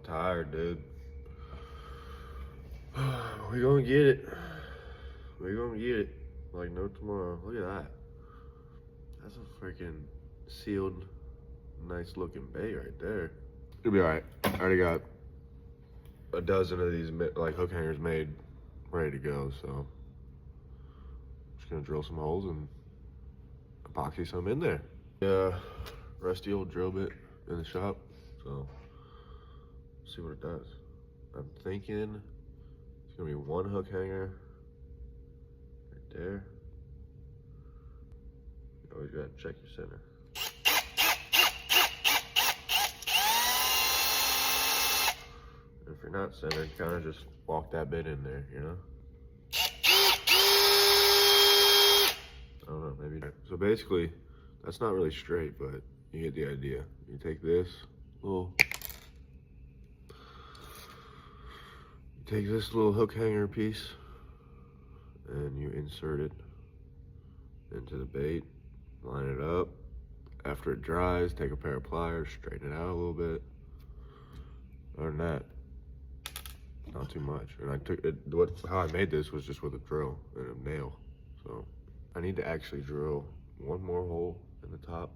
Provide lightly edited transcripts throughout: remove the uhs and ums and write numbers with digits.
tired, dude. We gonna get it. We gonna get it. Like no tomorrow. Look at that. That's a freaking sealed, nice looking bait right there. It'll be alright. I already got a dozen of these like hook hangers made, ready to go. So I'm just gonna drill some holes and epoxy some in there. Yeah, rusty old drill bit in the shop. So see what it does. I'm thinking it's gonna be one hook hanger right there. You always gotta check your center. If you're not centered, kind of just walk that bit in there, you know? I don't know, maybe. So basically, that's not really straight, but you get the idea. You take this little hook hanger piece and you insert it into the bait, line it up. After it dries, take a pair of pliers, straighten it out a little bit. Other than that, not too much. And I took it, how I made this was just with a drill and a nail. So I need to actually drill one more hole in the top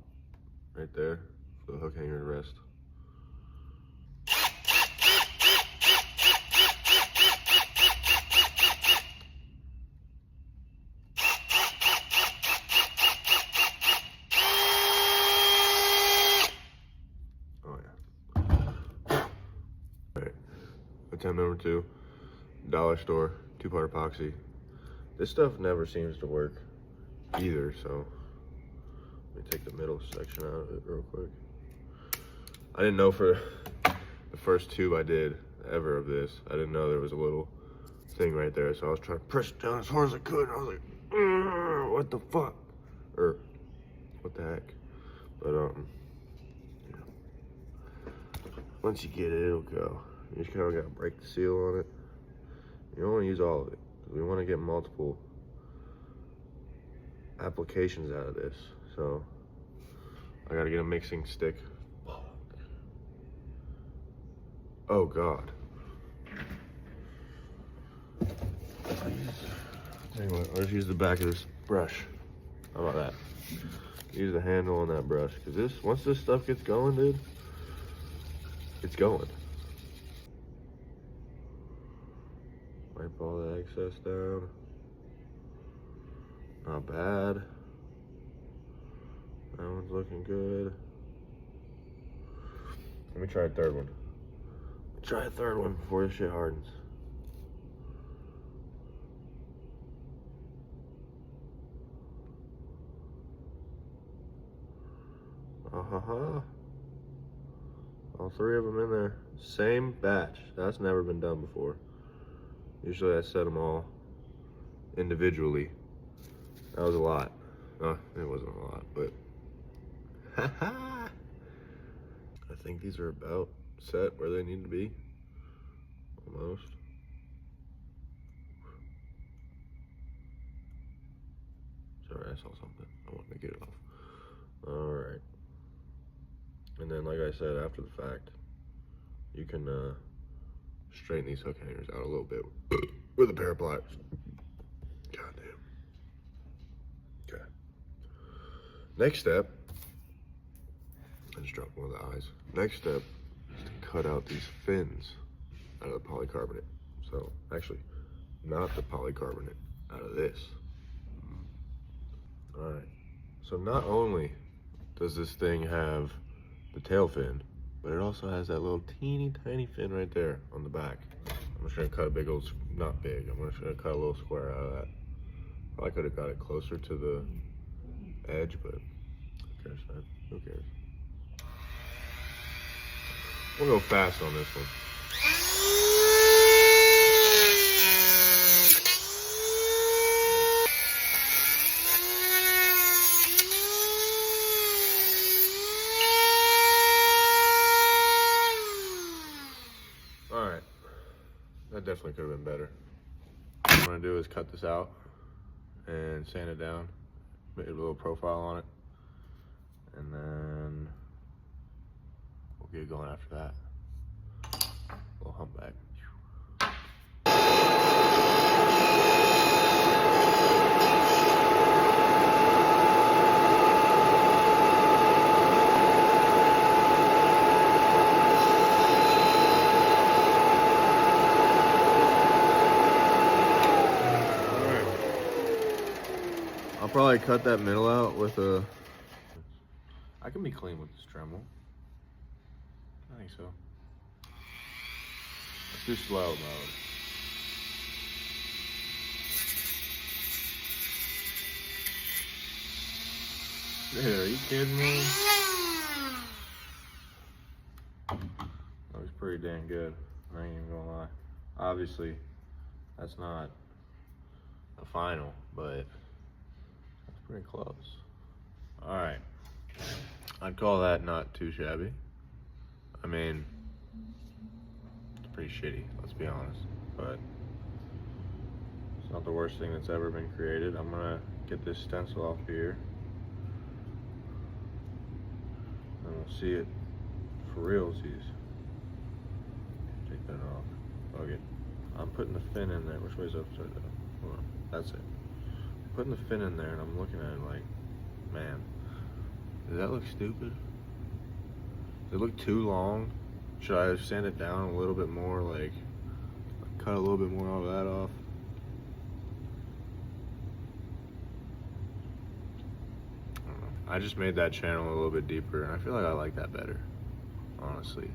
right there for the hook hanger to rest. Oh yeah. All right, attempt number 2, dollar store, 2-part epoxy. This stuff never seems to work either, so let me take the middle section out of it real quick. I didn't know for the first tube I did ever of this, I didn't know there was a little thing right there, so I was trying to press it down as hard as I could, and I was like, what the fuck? Or, what the heck? But, yeah. Once you get it, it'll go. You just kind of gotta break the seal on it. You don't want to use all of it. We want to get multiple applications out of this. So I gotta get a mixing stick. Oh God. Anyway, I'll just use the back of this brush. How about that? Use the handle on that brush, because once this stuff gets going, dude, it's going. Wipe all the excess down. Not bad. That one's looking good. Let me try a third one. Try a third one before this shit hardens. All 3 of them in there. Same batch. That's never been done before. Usually I set them all individually. That was a lot. No, it wasn't a lot, but I think these are about set where they need to be. Almost. Sorry, I saw something. I wanted to get it off. All right. And then, like I said, after the fact, you can straighten these hook hangers out a little bit with a pair of pliers. Goddamn. Okay. Next step, I just dropped one of the eyes. Next step is to cut out these fins out of the polycarbonate. So, actually, not the polycarbonate, out of this. All right. So not only does this thing have the tail fin, but it also has that little teeny tiny fin right there on the back. I'm just gonna cut a big old, not big, I'm just gonna cut a little square out of that. Probably could have got it closer to the edge, but who cares, man? Who cares? We'll go fast on this one. That definitely could have been better. What I'm gonna do is cut this out and sand it down, make a little profile on it, and then we'll get going after that. Little humpback. I'll probably cut that middle out with a... I can be clean with this Dremel. I think so. Let's do slow mode. Dude, are you kidding me? That was pretty damn good. I ain't even gonna lie. Obviously, that's not a final, but that's pretty close. Alright. I'd call that not too shabby. I mean, it's pretty shitty, let's be honest. But it's not the worst thing that's ever been created. I'm gonna get this stencil off here. And we'll see it for realsies. Take that off. Fuck it. I'm putting the fin in there. Which way's upside down? Hold on. That's it. I'm putting the fin in there and I'm looking at it like, man, does that look stupid? Does it look too long? Should I sand it down a little bit more, like cut a little bit more of that off? I don't know. I just made that channel a little bit deeper and I feel like I like that better, honestly.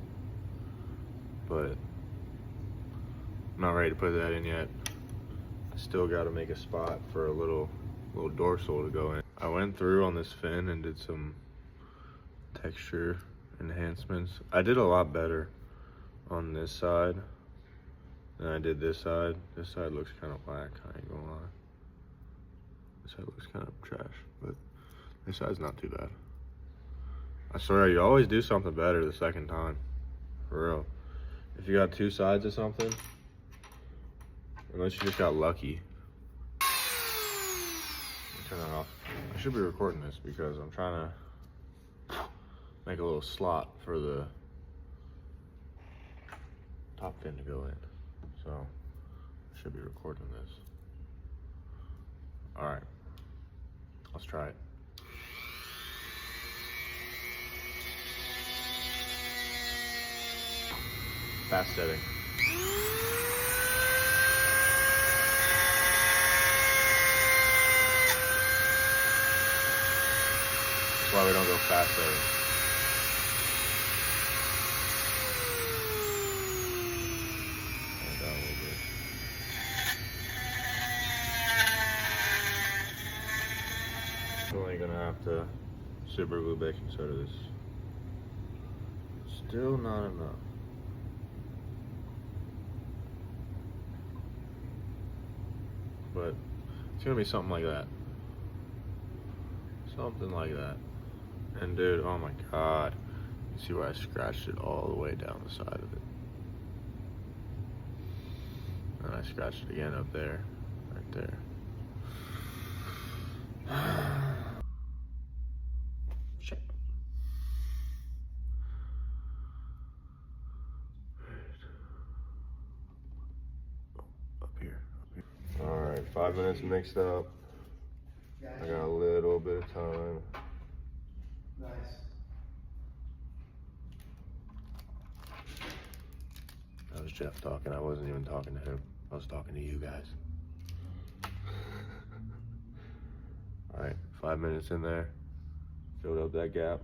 But I'm not ready to put that in yet. I still got to make a spot for a little dorsal to go in. I went through on this fin and did some texture enhancements. I did a lot better on this side than I did this side. This side looks kind of whack, I ain't gonna lie. This side looks kind of trash, but this side's not too bad. I swear, you always do something better the second time, for real. If you got two sides of something, unless you just got lucky. Turn that off. I should be recording this because I'm trying to make a little slot for the top fin to go in. So I should be recording this. Alright. Let's try it. Fast setting. That's why we don't go fast setting. Down a little bit. Still ain't gonna have to super glue baking soda this. Still not enough. But it's gonna be something like that. Something like that. And dude, oh my god. You see where I scratched it all the way down the side of it. And I scratched it again up there. Right there. Shit. Up here. Alright, 5 minutes mixed up. I got a little bit of time. Nice. That was Jeff talking. I wasn't even talking to him. I was talking to you guys. Alright, 5 minutes in there. Filled up that gap.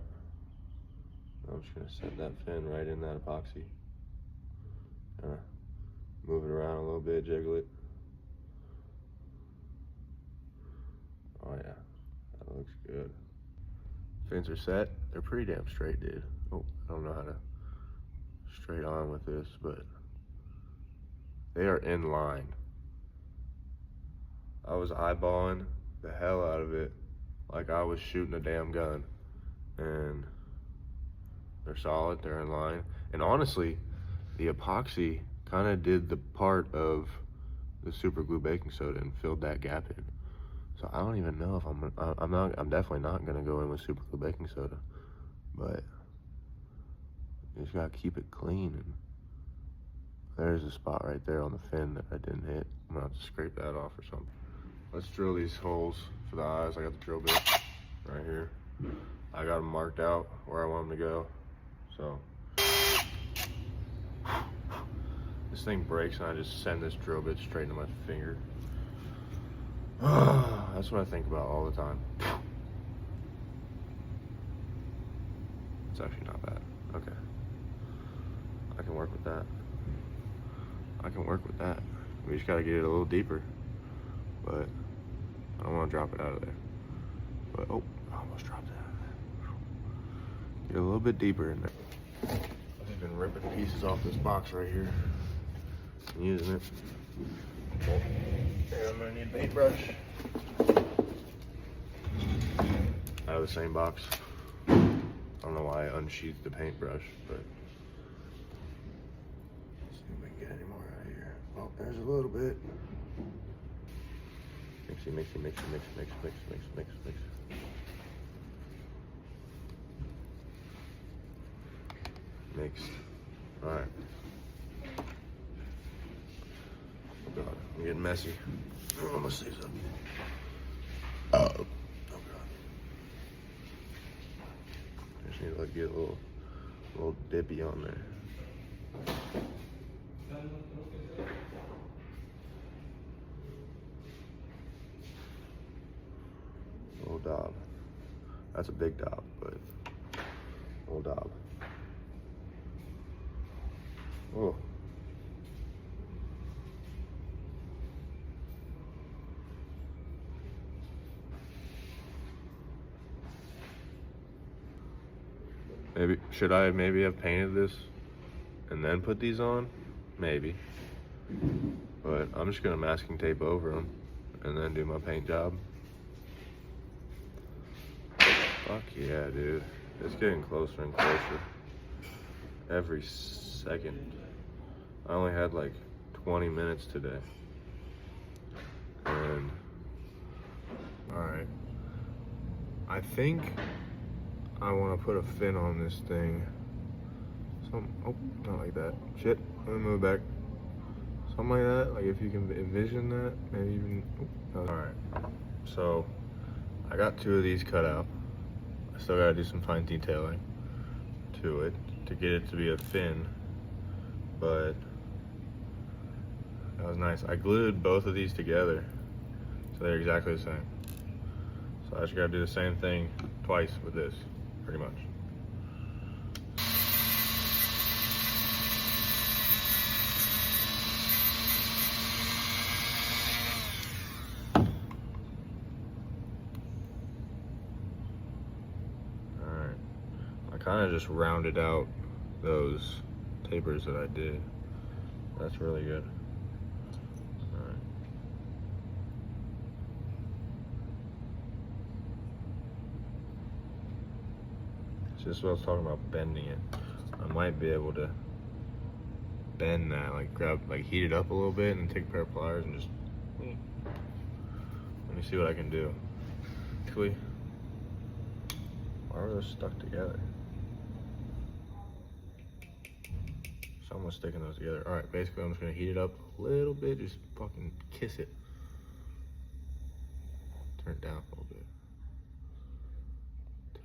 I'm just gonna set that fin right in that epoxy. Kinda move it around a little bit, jiggle it. Oh yeah, that looks good. Fins are set. They're pretty damn straight, dude. Oh, I don't know how to straight on with this, but they are in line. I was eyeballing the hell out of it like I was shooting a damn gun. And they're solid, they're in line. And honestly, the epoxy kind of did the part of the super glue baking soda and filled that gap in. So I don't even know if I'm definitely not gonna go in with super glue baking soda, but you just gotta keep it clean and There's a spot right there on the fin that I didn't hit. I'm gonna have to scrape that off or something. Let's drill these holes for the eyes. I got the drill bit right here. I got them marked out where I want them to go. So this thing breaks and I just send this drill bit straight into my finger. That's what I think about all the time. It's actually not bad. Okay. I can work with that. I can work with that. We just gotta get it a little deeper. But I don't want to drop it out of there. But oh, I almost dropped it out of there. Get a little bit deeper in there. I've just been ripping pieces off this box right here and using it. Oh, and I'm gonna need a paintbrush. Out of the same box. I don't know why I unsheathed the paintbrush, but let's see if we can get any more out of here. Oh, there's a little bit. Mixy, mixy, mixy, mix, mix, mix, mix, mix, mix. Mixed. Alright. Oh god, I'm getting messy. Oh, I'm gonna say something. Oh god. I just need to get a little dippy on there. Little daub. That's a big daub, but little daub. Oh. Should I maybe have painted this and then put these on? Maybe. But I'm just gonna masking tape over them and then do my paint job. Fuck yeah, dude. It's getting closer and closer. Every second. I only had like 20 minutes today. And, alright. I think I want to put a fin on this thing. Oh, not like that. Shit, let me move back. Something like that, like if you can envision that, maybe even, alright. So, I got 2 of these cut out. I still gotta do some fine detailing to it to get it to be a fin, but that was nice. I glued both of these together, so they're exactly the same. So I just gotta do the same thing twice with this, pretty much. Alright, I kind of just rounded out those tapers that I did. That's really good. Alright. It's just what I was talking about, bending it. I might be able to bend that, like heat it up a little bit and take a pair of pliers and just, let me see what I can do. Actually, why are those stuck together? Someone's sticking those together. All right, basically I'm just gonna heat it up a little bit, just fucking kiss it. Turn it down a little bit.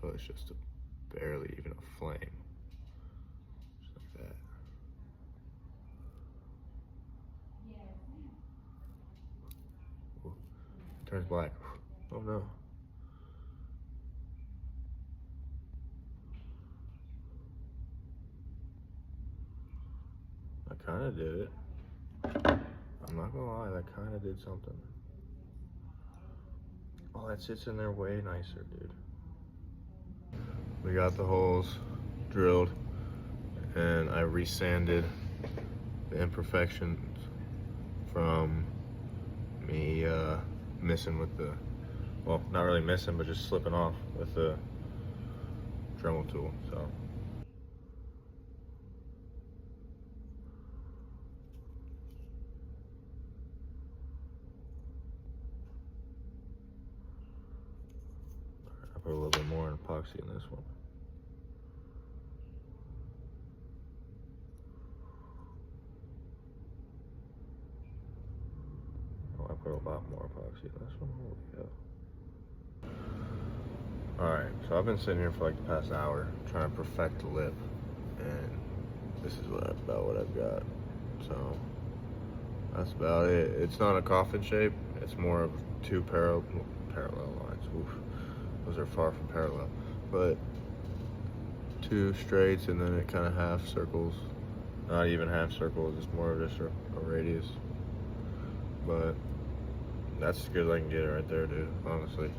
Till it's just barely even a flame. Just like that. Ooh, it turns black. Oh no. I kind of did it. I'm not gonna lie, that kind of did something. Oh, that sits in there way nicer, dude. We got the holes drilled and I resanded the imperfections from me missing with the, well, not really missing, but just slipping off with the Dremel tool, so. I put a little bit more epoxy in this one. epoxy. Last one, holy hell. Alright, so I've been sitting here for like the past hour trying to perfect the lip, and this is about what I've got. So that's about it. It's not a coffin shape, it's more of two parallel lines. Oof. Those are far from parallel, but two straights and then it kind of half circles. Not even half circles, it's more of just a radius. But that's as good as I can get it right there, dude, honestly.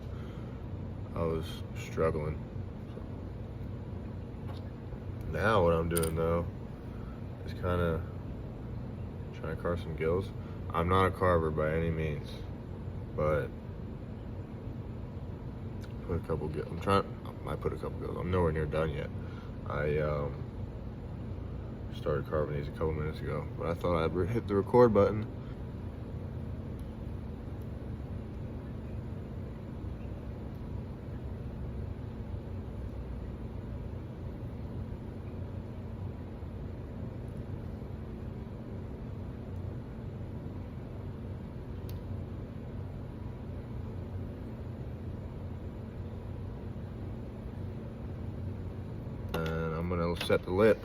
I was struggling. So. Now what I'm doing though is kind of trying to carve some gills. I'm not a carver by any means, but put a couple gills. I might put a couple gills. I'm nowhere near done yet. I started carving these a couple minutes ago, but I thought I'd hit the record button. And I'm gonna set the lip.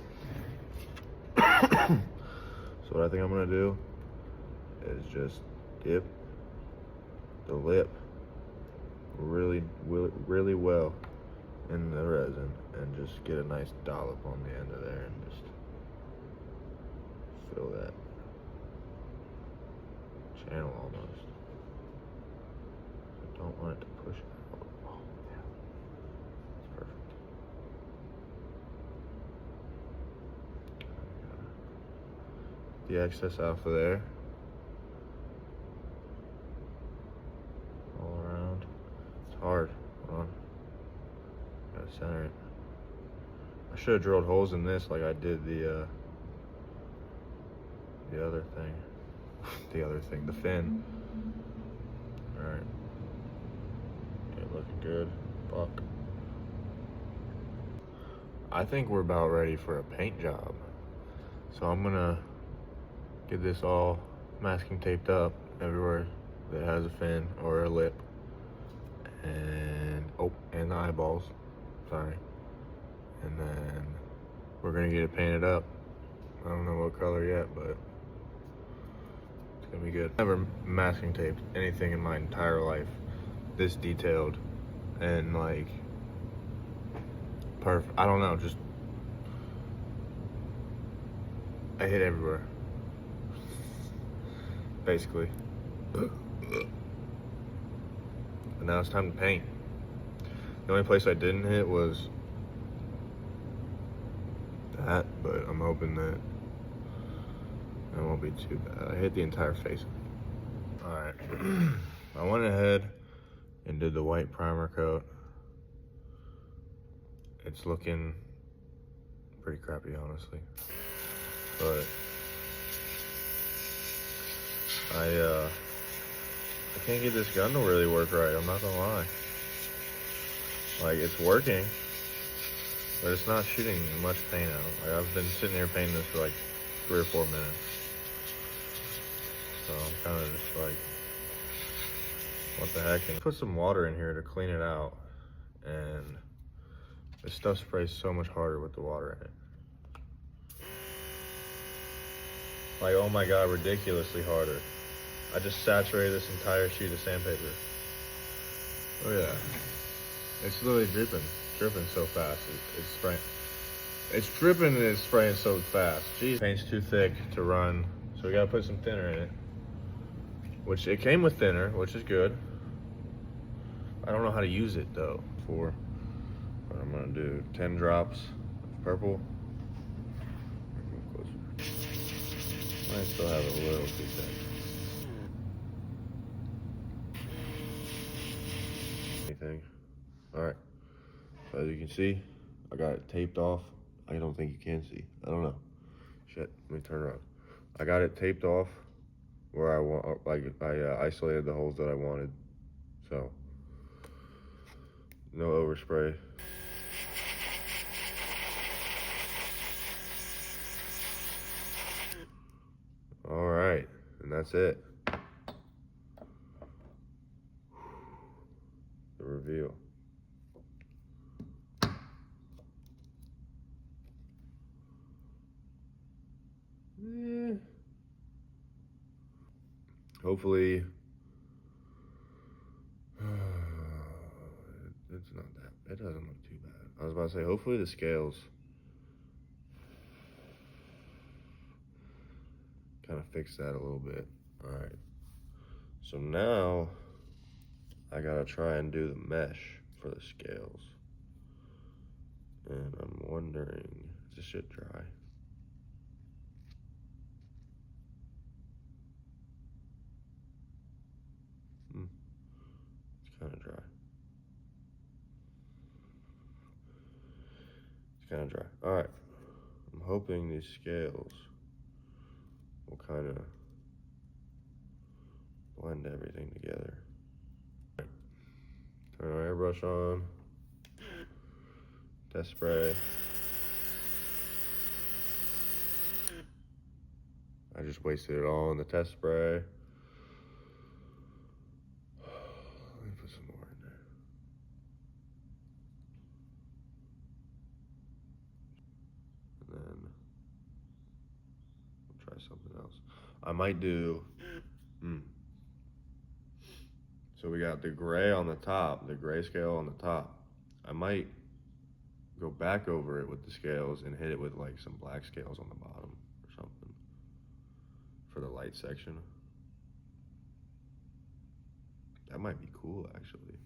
So what I think I'm gonna do is just dip the lip really well in the resin and just get a nice dollop on the end of there and just fill that channel almost. I don't want it to push out. Oh yeah, it's perfect. The excess off of there. All around. It's hard. Hold on. Gotta center it. I should have drilled holes in this like I did the other thing. The fin. Alright. Okay, looking good. Fuck. I think we're about ready for a paint job. So I'm gonna get this all masking taped up everywhere that has a fin or a lip. And and the eyeballs. Sorry. And then we're gonna get it painted up. I don't know what color yet, but it's gonna be good. I've never masking taped anything in my entire life this detailed and like perfect. I don't know, just I hit everywhere. Basically. And now it's time to paint. The only place I didn't hit was that, but I'm hoping that it won't be too bad. I hit the entire face. Alright. I went ahead and did the white primer coat. It's looking pretty crappy, honestly. But I can't get this gun to really work right, I'm not gonna lie. Like, it's working, but it's not shooting much paint out. Like, I've been sitting here painting this for like 3 or 4 minutes. So I'm kind of just like, what the heck? And put some water in here to clean it out. And this stuff sprays so much harder with the water in it. Like, oh my God, ridiculously harder. I just saturated this entire sheet of sandpaper. Oh yeah. It's literally dripping so fast. It's spraying. It's dripping and it's spraying so fast. Jeez. Paint's too thick to run, so we gotta put some thinner in it. Which it came with thinner, which is good. I don't know how to use it though. What I'm gonna do 10 drops of purple. I still have it a little too thick. Anything. Alright. So as you can see, I got it taped off. I don't think you can see. I don't know. Shit, let me turn around. I got it taped off where I want, like I isolated the holes that I wanted. So, no overspray. All right, and that's it. reveal. Hopefully, it's not that. It doesn't look too bad. I was about to say, hopefully the scales kind of fix that a little bit. All right. So now I gotta try and do the mesh for the scales. And I'm wondering, is this shit dry? It's kind of dry. It's kind of dry. All right. I'm hoping these scales will kind of blend everything together. Turn our airbrush on. Test spray. I just wasted it all in the test spray. Let me put some more in there. And then we'll try something else. I might do, so we got the gray on the top, the grayscale on the top. I might go back over it with the scales and hit it with like some black scales on the bottom or something for the light section. That might be cool, actually.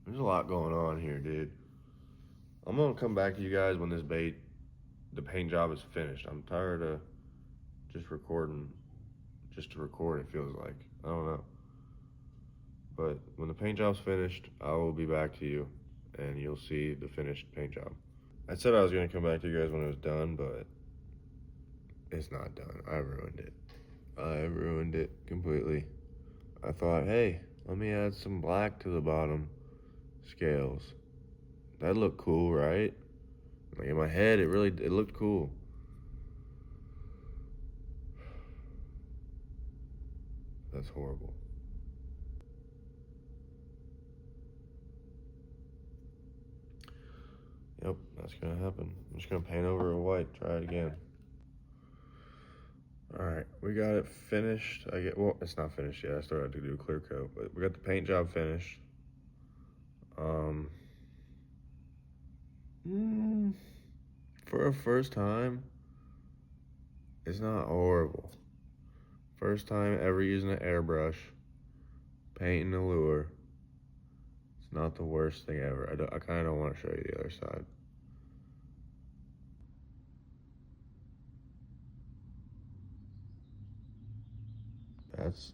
There's a lot going on here, dude. I'm gonna come back to you guys when this the paint job is finished. I'm tired of just recording, just to record, it feels like. I don't know. But when the paint job's finished, I will be back to you and you'll see the finished paint job. I said I was gonna come back to you guys when it was done, but it's not done. I ruined it. I ruined it completely. I thought, hey, let me add some black to the bottom scales. That looked cool, right? Like in my head, it looked cool. That's horrible. Yep, that's gonna happen. I'm just gonna paint over it white, try it again. All right, we got it finished. Well, it's not finished yet. I still have to do a clear coat, but we got the paint job finished. For a first time, it's not horrible. First time ever using an airbrush, painting a lure. It's not the worst thing ever. I kind of don't want to show you the other side.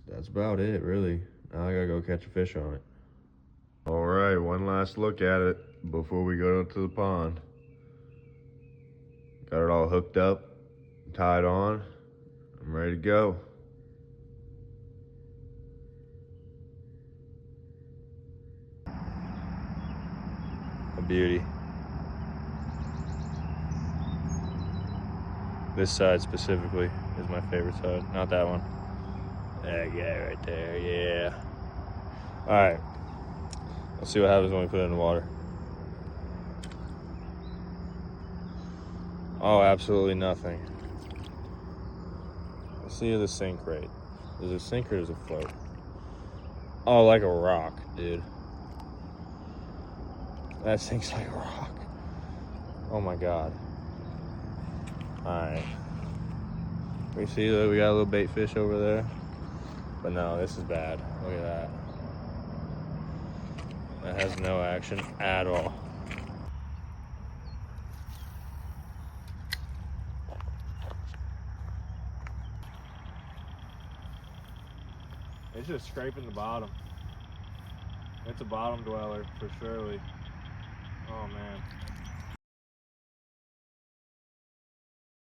That's about it, really. Now I gotta go catch a fish on it. All right, one last look at it before we go to the pond. Got it all hooked up, tied on. I'm ready to go. A beauty. This side specifically is my favorite side, not that one. That guy right there, yeah. All right, let's see what happens when we put it in the water. Oh, absolutely nothing. Let's see the sink rate. Does it sink or does it float? Oh, like a rock, dude. That sinks like a rock. Oh my God. All right. We see that we got a little bait fish over there. But no, this is bad. Look at that. That has no action at all. It's just scraping the bottom. It's a bottom dweller for surely. Oh man.